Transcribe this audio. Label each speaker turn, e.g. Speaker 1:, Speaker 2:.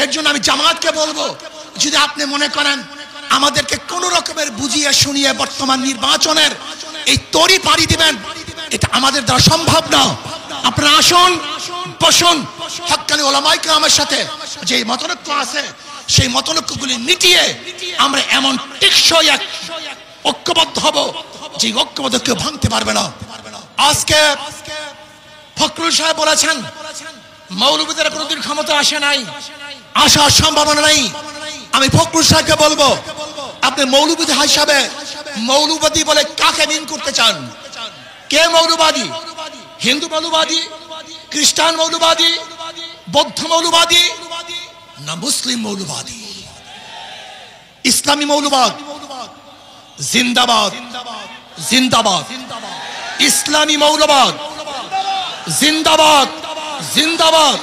Speaker 1: এর জন্য আমি জামাতকে বলবো, যদি আপনি মনে করেন আমাদেরকে কোন রকমের বুঝিয়ে শুনিয়ে বর্তমান নির্বাচনের এই তরি পাড়ি দিবেন, এটা আমাদের দ্বারা সম্ভব না। আপনারা আসুন, বসুন, হক্কানি ওলামায়ে কেরামের সাথে যে মতনৈক্য আছে সেই মতনৈক্যগুলি মিটিয়ে আমরা এমন টেকসই এক ঐক্যবদ্ধ হব যে ঐক্যবদ্ধ কেউ ভাঙতে পারবে না। আজকে ফখরুল সাহেব বলেছেন মৌলবীদের কোনোদিন ক্ষমতা আসে নাই, আসার সম্ভাবনা নেই। আমি ফখরুল সাহেবকে বলবো, আপনি মৌলবী হিসাবে মৌলবাদী বলে কাকে মিন করতে চান? কে মৌলবাদী? হিন্দু মৌলবাদী, খ্রিস্টান মৌলবাদী, বৌদ্ধ মৌলবাদী, না মুসলিম মৌলবাদী? ইসলামী মৌলবাদ জিন্দাবাদ, জিন্দাবাদ। ইসলামী মৌলবাদ জিন্দাবাদ, জিন্দাবাদ।